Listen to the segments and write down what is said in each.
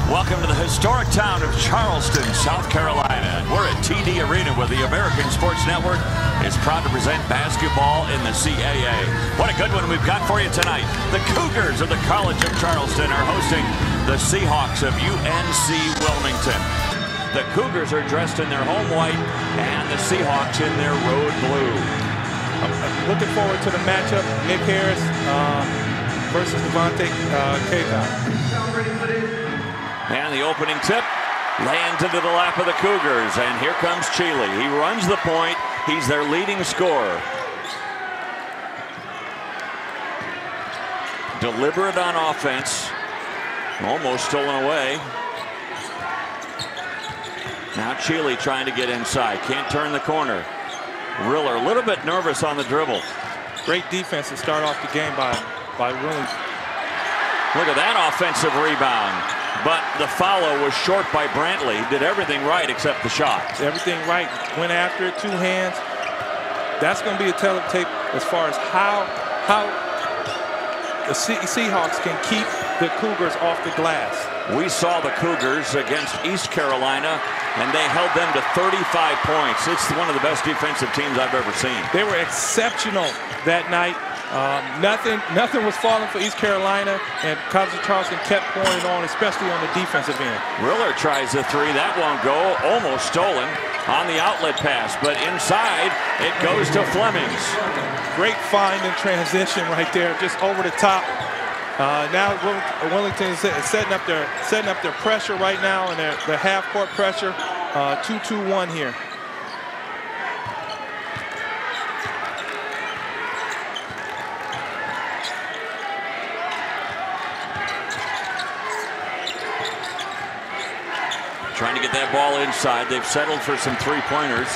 Welcome to the historic town of Charleston, South Carolina. We're at TD Arena where the American Sports Network is proud to present basketball in the CAA. What a good one we've got for you tonight. The Cougars of the College of Charleston are hosting the Seahawks of UNC Wilmington. The Cougars are dressed in their home white and the Seahawks in their road blue. I'm looking forward to the matchup. Nick Harris versus Devontae K. And the opening tip lands into the lap of the Cougars. And here comes Chile. He runs the point. He's their leading scorer. Deliberate on offense. Almost stolen away. Now Chile trying to get inside. Can't turn the corner. Riller a little bit nervous on the dribble. Great defense to start off the game by Wilmington. Look at that offensive rebound. But the follow was short by Brantley. Did everything right except the shot. Everything right. Went after it, two hands. That's going to be a tape as far as how the Seahawks can keep the Cougars off the glass. We saw the Cougars against East Carolina, and they held them to 35 points. It's one of the best defensive teams I've ever seen. They were exceptional that night. Nothing was falling for East Carolina, and College of Charleston kept pouring on, especially on the defensive end. Riller tries the three. That won't go. Almost stolen on the outlet pass, but inside it goes to Flemings. Great find and transition right there, just over the top. Now Wilmington is setting up their pressure right now, and their half-court pressure. 2-2-1 here. Trying to get that ball inside. They've settled for some three-pointers.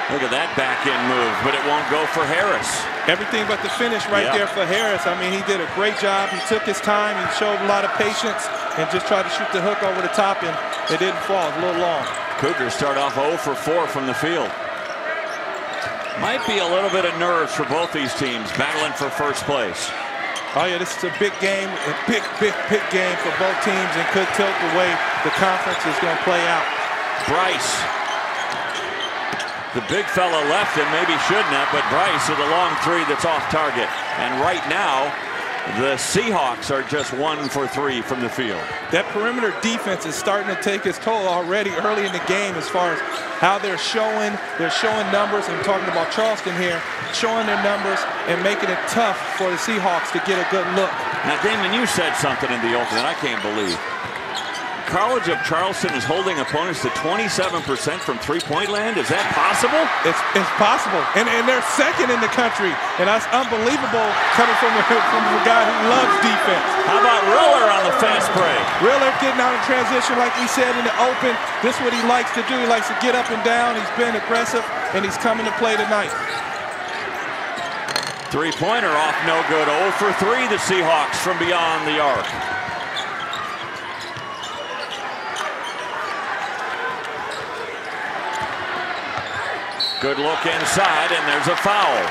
Look at that back-end move, but it won't go for Harris. Everything but the finish right there for Harris. I mean, he did a great job. He took his time. He showed a lot of patience and just tried to shoot the hook over the top, and it didn't fall. It was a little long. Cougars start off 0 for 4 from the field. Might be a little bit of nerves for both these teams battling for first place. Oh, yeah, this is a big game, a big game for both teams, and could tilt the way the conference is going to play out. Bryce. The big fella left him, maybe shouldn't have, but Bryce with a long three that's off target. And right now, the Seahawks are just 1 for 3 from the field. That perimeter defense is starting to take its toll already early in the game as far as how they're showing numbers. I'm talking about Charleston here, showing their numbers and making it tough for the Seahawks to get a good look. Now, Damon, you said something in the opening I can't believe. College of Charleston is holding opponents to 27% from three-point land. Is that possible? It's possible, and they're second in the country, and that's unbelievable coming from a guy who loves defense. How about Riller on the fast break? Riller getting out in transition, like we said in the open. This is what he likes to do. He likes to get up and down. He's been aggressive, and he's coming to play tonight. Three-pointer off, no good. 0 for 3, the Seahawks from beyond the arc. Good look inside, and there's a foul.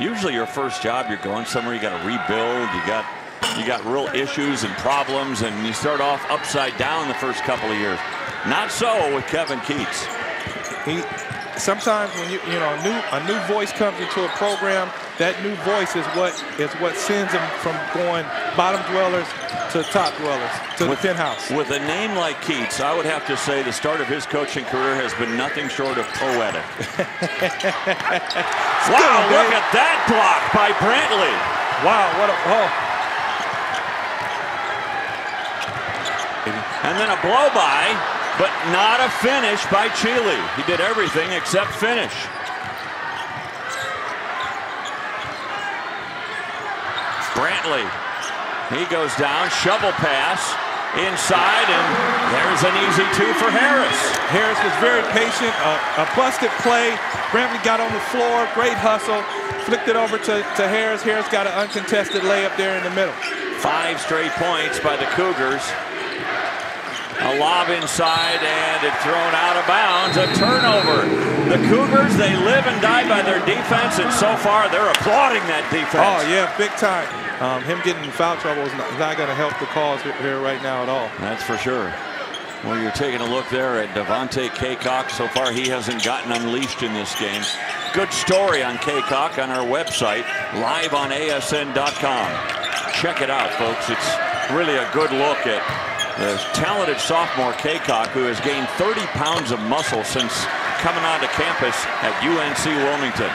Usually your first job, you're going somewhere, you got to rebuild, you got real issues and problems, and you start off upside down the first couple of years. Not so with Kevin Keats. Sometimes when a new voice comes into a program, that new voice is what sends them from going bottom dwellers to top dwellers, to the penthouse. With a name like Keats, I would have to say the start of his coaching career has been nothing short of poetic. Wow, look at that block by Brantley. Wow, what a And then a blow by, but not a finish by Chile. He did everything except finish. Brantley, he goes down, shovel pass inside, and there's an easy 2 for Harris. Harris was very patient, a busted play. Brantley got on the floor, great hustle, flicked it over to Harris. Harris got an uncontested layup there in the middle. 5 straight points by the Cougars. A lob inside, and it's thrown out of bounds. A turnover. The Cougars, they live and die by their defense, and so far they're applauding that defense. Oh, yeah, big time. him getting in foul trouble is not going to help the cause here right now at all. That's for sure. Well, you're taking a look there at Devontae Kaycock. So far, he hasn't gotten unleashed in this game. Good story on Kaycock on our website, live on ASN.com. Check it out, folks. It's really a good look at the talented sophomore Kaycock, who has gained 30 pounds of muscle since coming onto campus at UNC Wilmington.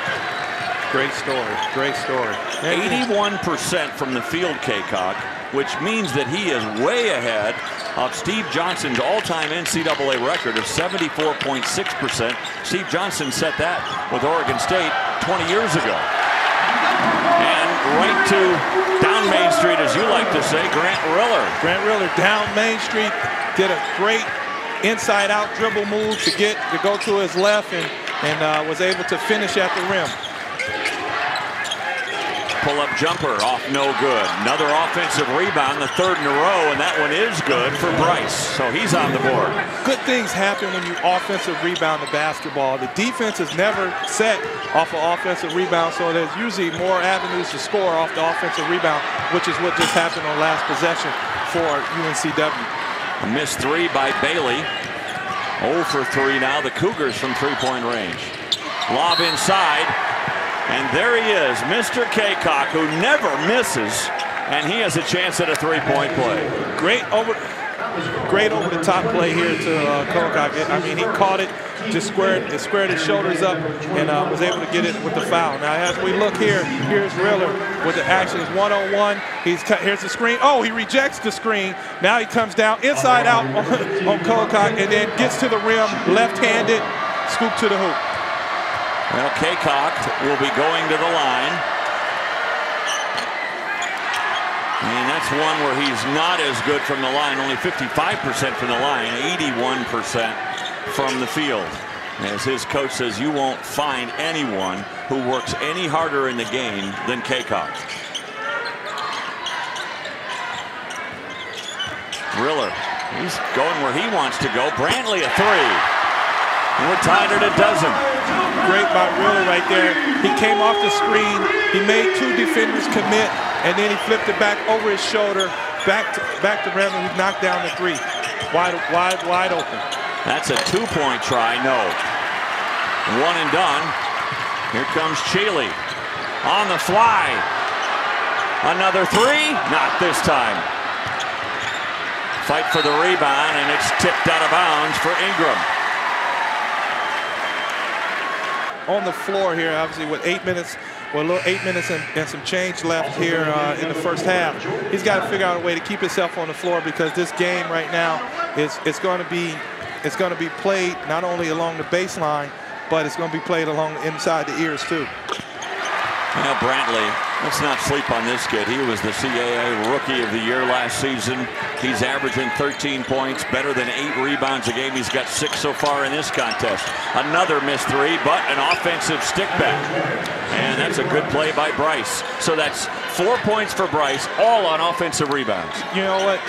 Great story. Great story. 81% from the field, Kaycock, which means that he is way ahead of Steve Johnson's all-time NCAA record of 74.6%. Steve Johnson set that with Oregon State 20 years ago. And right to down Main Street, as you like to say, Grant Riller. Grant Riller down Main Street, did a great inside-out dribble move to go to his left and was able to finish at the rim. Pull-up jumper off, no good. Another offensive rebound, the third in a row, and that one is good for Bryce. So he's on the board. Good things happen when you offensive rebound the basketball. The defense is never set off of offensive rebound, so there's usually more avenues to score off the offensive rebound, which is what just happened on last possession for UNCW. A missed three by Bailey. 0 for 3 now, the Cougars from three-point range. Lob inside. And there he is, Mr. Kaycock, who never misses, and he has a chance at a three-point play. Great over-the-top play here to Kaycock. I mean, he caught it, just squared his shoulders up, and was able to get it with the foul. Now, as we look here, here's Riller with the action. It's one-on-one. Here's the screen. Oh, he rejects the screen. Now he comes down inside out on Kaycock, and then gets to the rim, left-handed, scoop to the hoop. Well, Kaycock will be going to the line. And that's one where he's not as good from the line. Only 55% from the line, 81% from the field. As his coach says, you won't find anyone who works any harder in the game than Kaycock. Riller, he's going where he wants to go. Brantley a three. And we're tied at a dozen. Great by Riller right there. He came off the screen. He made two defenders commit, and then he flipped it back over his shoulder, back to rim, and he knocked down the three. Wide open. That's a two-point try. No. One and done. Here comes Cheely on the fly. Another three. Not this time. Fight for the rebound, and it's tipped out of bounds for Ingram. On the floor here, obviously with 8 minutes, well, a little 8 minutes and some change left here in the first half. He's got to figure out a way to keep himself on the floor, because this game right now it's going to be played not only along the baseline, but it's going to be played along inside the ears too. Now Brantley, let's not sleep on this kid. He was the CAA Rookie of the Year last season. He's averaging 13 points, better than 8 rebounds a game. He's got 6 so far in this contest. Another missed three, but an offensive stick back. And that's a good play by Bryce. So that's 4 points for Bryce, all on offensive rebounds. You know what?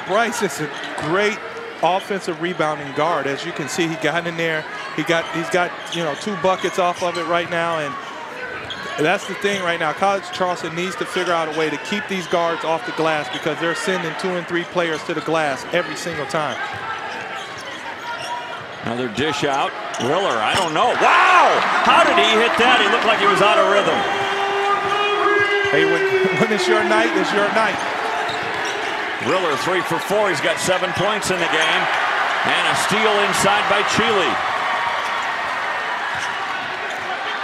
Bryce is a great offensive rebounding guard. As you can see, he got in there. He's got 2 buckets off of it right now, and that's the thing right now. College Charleston needs to figure out a way to keep these guards off the glass, because they're sending 2 and 3 players to the glass every single time. Another dish out. Riller, I don't know. Wow! How did he hit that? He looked like he was out of rhythm. Hey, when it's your night, it's your night. Riller 3 for 4. He's got 7 points in the game. And a steal inside by Cheely.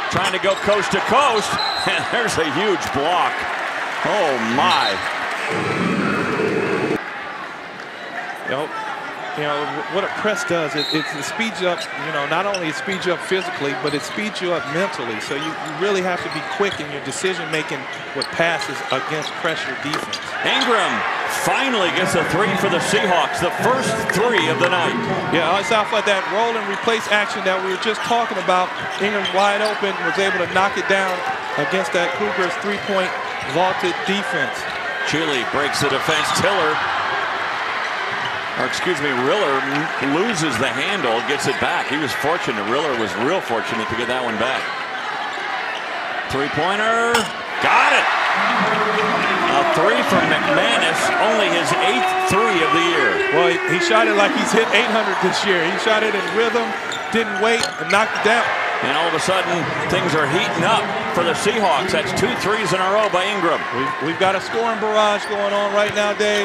Trying to go coast to coast, and there's a huge block. Oh my! What a press does, it speeds you up. Not only it speeds you up physically, but it speeds you up mentally. So you really have to be quick in your decision making with passes against pressure defense. Ingram finally gets a 3 for the Seahawks, the first 3 of the night. Yeah, it's off like that roll and replace action that we were just talking about. Ingram wide open, was able to knock it down against that Cougars 3-point vaulted defense. Cheely breaks the defense. Riller loses the handle, gets it back. He was fortunate. Riller was real fortunate to get that one back. Three-pointer, got it. A three from McManus, only his 8th three of the year. Well, he shot it like he's hit 800 this year. He shot it in rhythm, didn't wait, and knocked it down. And all of a sudden, things are heating up for the Seahawks. That's 2 threes in a row by Ingram. We've got a scoring barrage going on right now, Dave.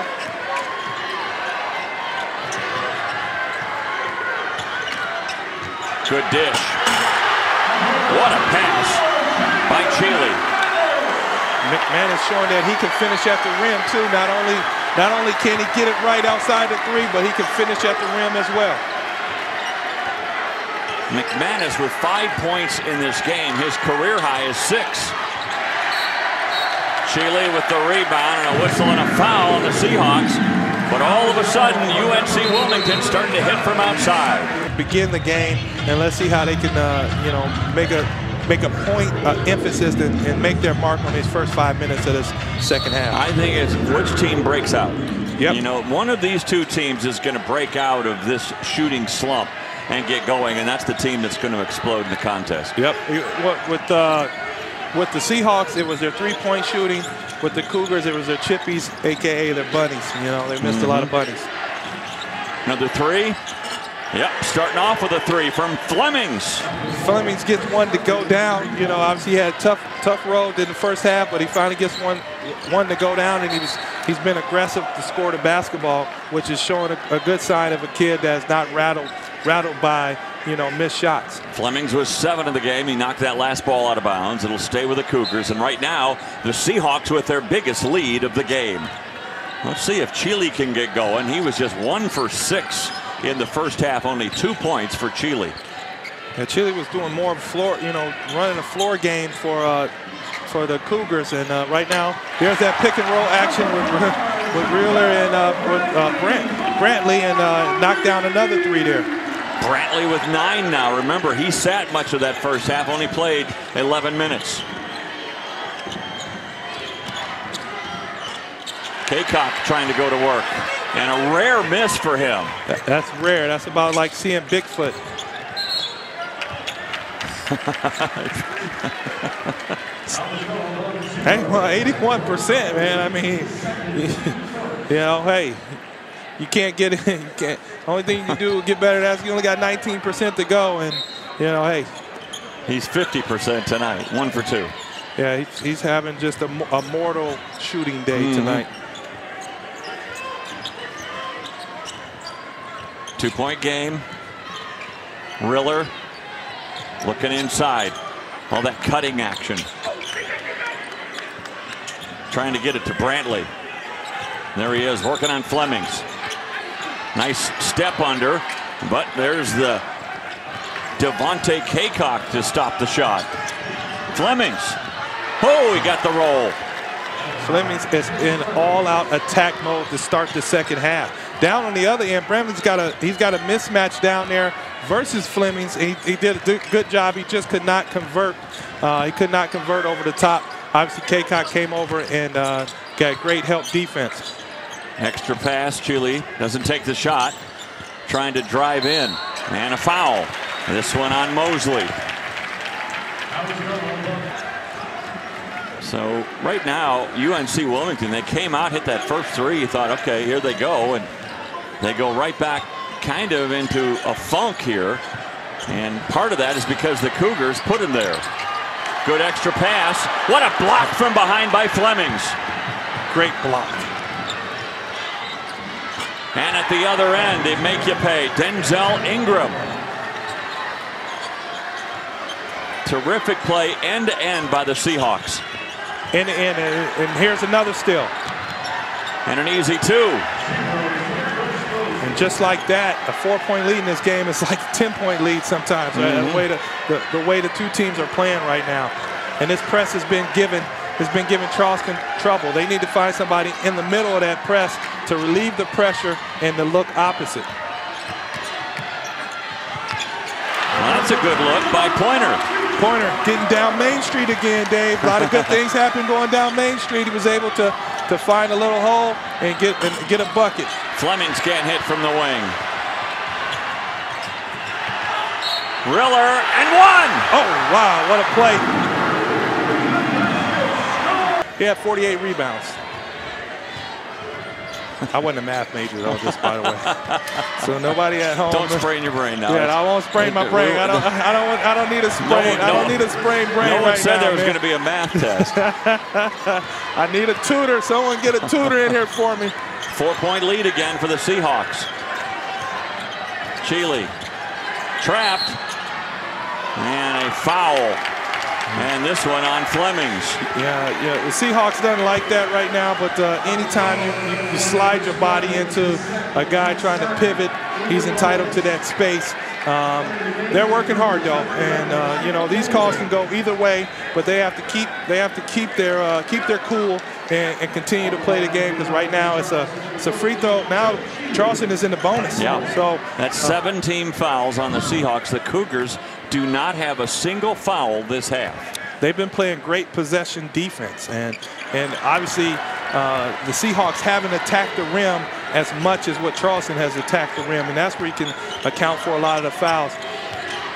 Good dish. What a pass by Chile. McManus showing that he can finish at the rim too. Not only can he get it right outside the three, but he can finish at the rim as well. McManus with 5 points in this game. His career high is 6. Chile with the rebound and a whistle and a foul on the Seahawks. But all of a sudden, UNC Wilmington starting to hit from outside. Begin the game, and let's see how they can, make a point emphasis and make their mark on these first 5 minutes of this second half. I think it's which team breaks out. Yep. You know, one of these two teams is going to break out of this shooting slump and get going, and that's the team that's going to explode in the contest. Yep. With the Seahawks, it was their three-point shooting. With the Cougars, it was their chippies, a.k.a. their bunnies. You know, they missed a lot of bunnies. Another three. Yep, starting off with a three from Flemings. Flemings gets one to go down. You know, obviously he had a tough road in the first half, but he finally gets one to go down, and he's been aggressive to score the basketball, which is showing a good sign of a kid that's not rattled by, you know, missed shots. Flemings was 7 in the game. He knocked that last ball out of bounds. It'll stay with the Cougars, and right now the Seahawks with their biggest lead of the game. Let's see if Chile can get going. He was just 1 for 6 in the first half, only 2 points for Chile. Yeah, Chile was doing more floor, you know, running a floor game for the Cougars, and right now there's that pick and roll action with Reeler and Brantley, and knocked down another three there. Brantley with 9 now. Remember, he sat much of that first half, only played 11 minutes. Kaycock trying to go to work, and a rare miss for him. That's rare. That's about like seeing Bigfoot. Hey, well, 81%, man. I mean, you know, hey, you can't get it. You can't. Only thing you can do to get better than that is you only got 19% to go, and you know, hey, he's 50% tonight, 1 for 2. Yeah, he's having just a mortal shooting day tonight. 2-point game. Riller looking inside. All that cutting action. Trying to get it to Brantley. There he is, working on Flemings. Nice step under, but there's the Devontae Kaycock to stop the shot. Flemings. Oh, he got the roll. Flemings is in all-out attack mode to start the second half. Down on the other end, Brantley's got a mismatch down there versus Flemings. He did a good job. He just could not convert. He could not convert over the top. Obviously, Kaycock came over and got great help defense. Extra pass. Chile doesn't take the shot. Trying to drive in, and a foul. This one on Mosley. So right now, UNC Wilmington, they came out, hit that first three. You thought, okay, here they go, and they go right back kind of into a funk here. And part of that is because the Cougars put them there. Good extra pass. What a block from behind by Flemings. Great block. And at the other end, they make you pay. Denzel Ingram. Terrific play end-to-end by the Seahawks. End-to-end, and here's another steal. And an easy 2. And just like that, a 4-point lead in this game is like a 10-point lead sometimes. Right? The way the two teams are playing right now. And this press has been giving Charleston trouble. They need to find somebody in the middle of that press to relieve the pressure and to look opposite. Well, that's a good look by Pointer. Pointer getting down Main Street again, Dave. A lot of good things happen going down Main Street. He was able to find a little hole and get a bucket. Flemings can't hit from the wing. Riller and 1. Oh, wow, what a play. He had 48 rebounds. I wasn't a math major though, just by the way. So nobody at home. Don't sprain your brain now. Yeah, I won't sprain my brain. I don't need a sprain. I don't need a sprained brain right now. No one said there was going to be a math test. I need a tutor. Someone get a tutor in here for me. 4-point lead again for the Seahawks. Cheely trapped, and a foul. And this one on Flemings. Yeah, the Seahawks doesn't like that right now, but anytime you slide your body into a guy trying to pivot, he's entitled to that space. They're working hard though, and you know, these calls can go either way, but they have to keep their cool and continue to play the game, because right now it's a free throw. Now Charleston is in the bonus. Yeah. So that's 7 team fouls on the Seahawks. The Cougars do not have a single foul this half. They've been playing great possession defense, and obviously the Seahawks haven't attacked the rim as much as what Charleston has attacked the rim, and that's where you can account for a lot of the fouls.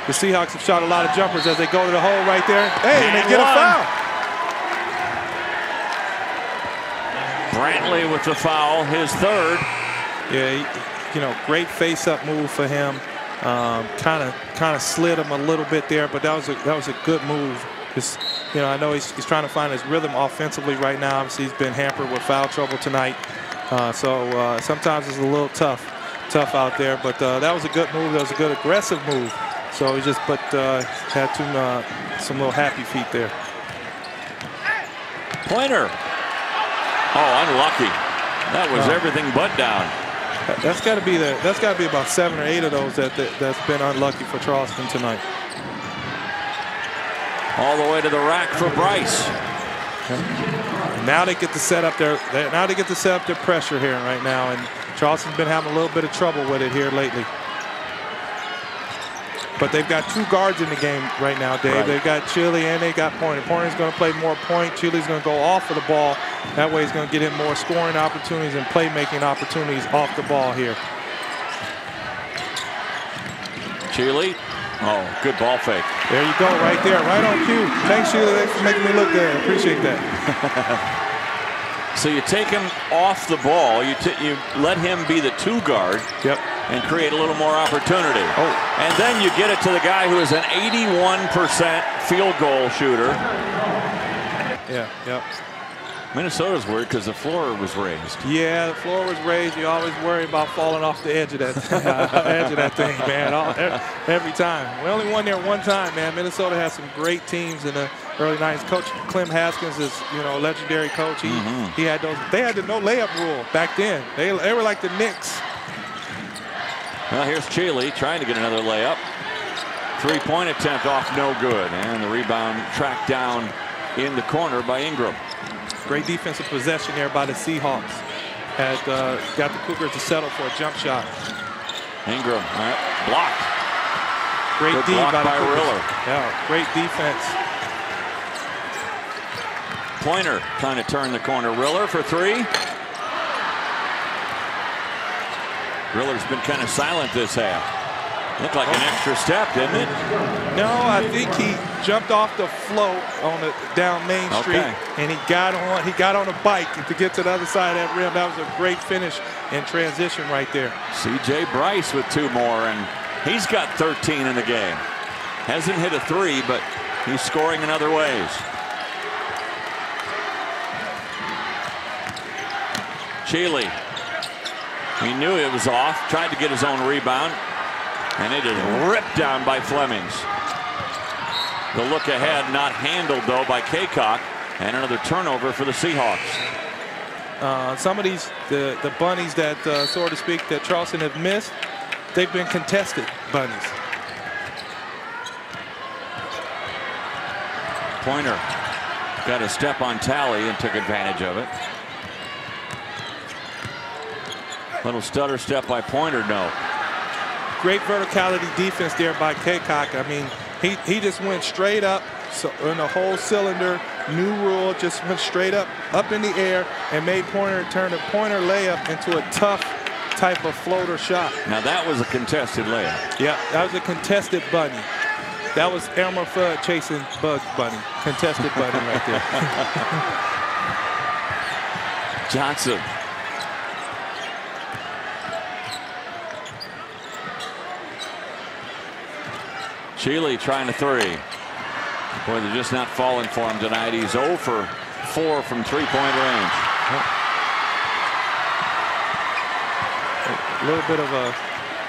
The Seahawks have shot a lot of jumpers as they go to the hole right there. Hey, and they get a foul. Brantley with the foul, his third. Yeah, you know, great face-up move for him. Kind of slid him a little bit there, but that was a good move. Just, you know, I know he's trying to find his rhythm offensively right now. Obviously, he's been hampered with foul trouble tonight, so sometimes it's a little tough out there. But that was a good move. That was a good aggressive move. So he just had some little happy feet there. Pointer. Oh, unlucky. That was everything but down. That's got to be about 7 or 8 of those that's been unlucky for Charleston tonight. All the way to the rack for Bryce. Now they get to set up their pressure here right now, and Charleston's been having a little bit of trouble with it here lately. But they've got 2 guards in the game right now, Dave. Right. They've got Cheely and they got Pointer. Pointer's going to play more point. Cheely's going to go off of the ball. That way he's going to get in more scoring opportunities and playmaking opportunities off the ball here. Cheely. Oh, good ball fake. There you go, right there, right on cue. Thanks, Sheila. Thanks for making me look good. I appreciate that. So you take him off the ball. You let him be the 2 guard. Yep. And create a little more opportunity. Oh. And then you get it to the guy who is an 81% field goal shooter. Yeah, yep. Minnesota's worried because the floor was raised. Yeah, the floor was raised. You always worry about falling off the edge of that thing, man. Every time. We only won there one time, man. Minnesota has some great teams in the early 90s. Coach Clem Haskins is, you know, a legendary coach. He had those. They had the no layup rule back then. They were like the Knicks. Well, here's Cheely trying to get another layup. 3-point attempt off, no good. And the rebound tracked down in the corner by Ingram. Great defensive possession there by the Seahawks. Had got the Cougars to settle for a jump shot. Ingram blocked. Great good D block by Riller. Yeah, great defense. Pointer trying to turn the corner. Riller for 3. Riller's been kind of silent this half. Looked like an extra step, didn't it? No, I think he jumped off the float on the down Main Street, and he got on a bike to get to the other side of that rim. That was a great finish in transition right there. C.J. Bryce with 2 more, and he's got 13 in the game. Hasn't hit a 3, but he's scoring in other ways. Cheely. He knew it was off, tried to get his own rebound, and it is ripped down by Flemings. The look ahead not handled, though, by Kaycock, and another turnover for the Seahawks. Some of these, the bunnies that, so to speak, that Charleston have missed, they've been contested bunnies. Pointer got a step on Talley and took advantage of it. Little stutter step by Pointer, no. Great verticality defense there by Kaycock. I mean, he just went straight up, so in the whole cylinder. New rule, just went straight up in the air and made Pointer turn a Pointer layup into a tough type of floater shot. Now that was a contested layup. Yeah, that was a contested bunny. That was Elmer Fudd chasing Bugs Bunny. Contested bunny right there. Johnson. Chile trying to three. Boy, they're just not falling for him tonight. He's 0 for 4 from three-point range. A little bit of a,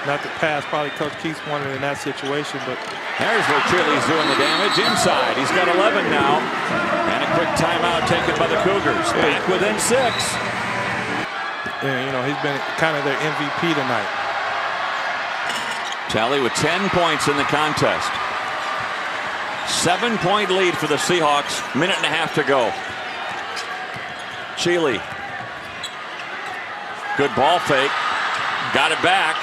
not the pass probably Coach Keith wanted in that situation, but there's where Chile's doing the damage inside. He's got 11 now, and a quick timeout taken by the Cougars. Back within 6. Yeah, you know, he's been kind of their MVP tonight. Talley with 10 points in the contest. 7-point lead for the Seahawks. Minute and a half to go. Chile. Good ball fake. Got it back.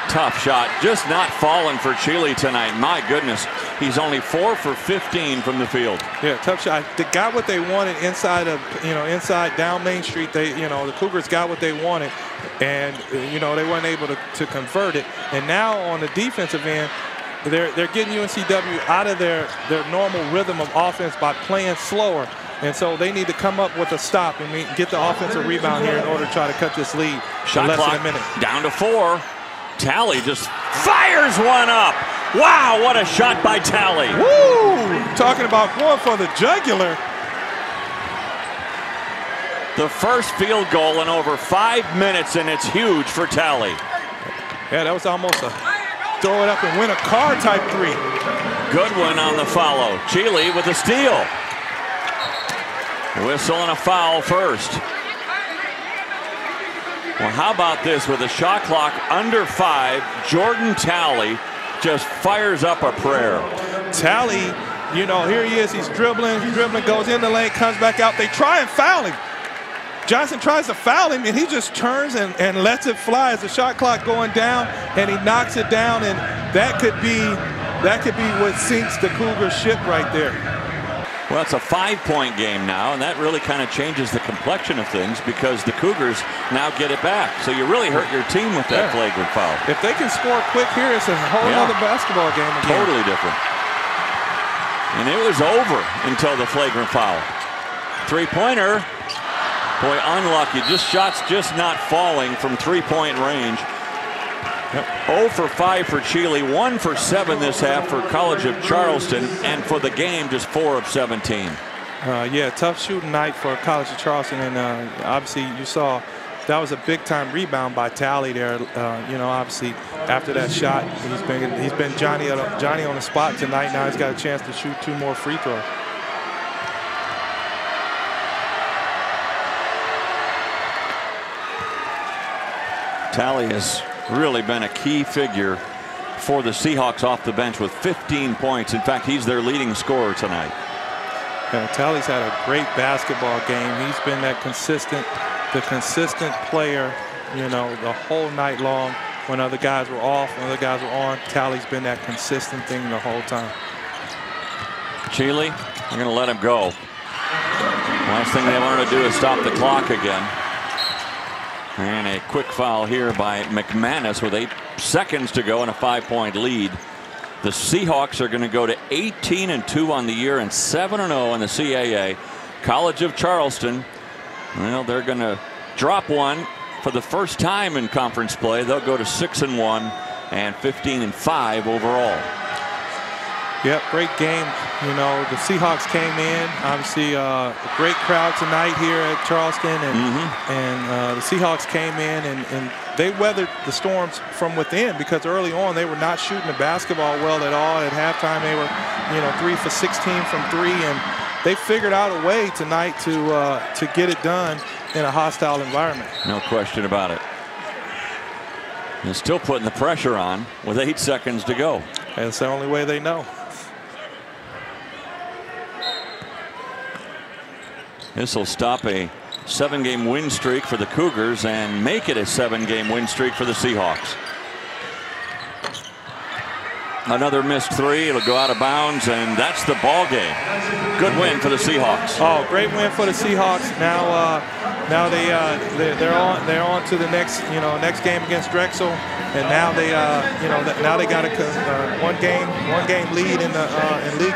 Tough shot. Just not falling for Chile tonight. My goodness. He's only 4 for 15 from the field. Yeah, tough shot. They got what they wanted inside of, inside down Main Street. They, the Cougars got what they wanted, and they weren't able to convert it. And now on the defensive end, they're getting UNCW out of their normal rhythm of offense by playing slower. And so they need to come up with a stop and get the offensive rebound here in order to try to cut this lead. Shot less clock than a minute. Down to 4. Talley just fires one up. Wow, what a shot by Talley. Woo! Talking about going for the jugular. The first field goal in over 5 minutes, and it's huge for Talley. Yeah, that was almost a throw it up and win a car type 3. Good one on the follow. Chile with a steal. Whistle and a foul first. Well, how about this with a shot clock under 5? Jordan Talley just fires up a prayer. Talley, here he is. He's dribbling, goes in the lane, comes back out. They try and foul him. Johnson tries to foul him, and he just turns and lets it fly as the shot clock going down, and he knocks it down, and that could be what sinks the Cougars ship right there. Well, it's a 5-point game now, and that really kind of changes the complexion of things because the Cougars now get it back. So you really hurt your team with that flagrant foul. If they can score quick here, it's a whole other basketball game again. Totally different. And it was over until the flagrant foul. Three-pointer. Boy, unlucky. Shots just not falling from three-point range. 0 for 5 for Chile, 1 for 7 this half for College of Charleston, and for the game, just 4 of 17. Yeah, tough shooting night for College of Charleston, and obviously you saw that was a big-time rebound by Talley there. Obviously after that shot, he's been Johnny on the spot tonight. Now he's got a chance to shoot 2 more free throws. Talley has really been a key figure for the Seahawks off the bench with 15 points. In fact, he's their leading scorer tonight. Yeah, Talley's had a great basketball game. He's been the consistent player, the whole night long. When other guys were off, when other guys were on, Talley's been that consistent thing the whole time. Chile, they're going to let him go. Last thing they wanted to do is stop the clock again. And a quick foul here by McManus with 8 seconds to go and a 5-point lead. The Seahawks are going to go to 18-2 on the year and 7-0 in the CAA. College of Charleston, well, they're going to drop one for the first time in conference play. They'll go to 6-1 and 15-5 overall. Yep, great game. The Seahawks came in. Obviously, a great crowd tonight here at Charleston, and the Seahawks came in and they weathered the storms from within because early on they were not shooting the basketball well at all. At halftime, they were 3 for 16 from 3, and they figured out a way tonight to get it done in a hostile environment. No question about it. And still putting the pressure on with 8 seconds to go. That's the only way they know. This will stop a 7-game win streak for the Cougars and make it a 7-game win streak for the Seahawks. Another missed 3. It'll go out of bounds, and that's the ball game. Good win for the Seahawks. Oh, great win for the Seahawks. Now they're on to the next game against Drexel, and now they got a one game lead in league.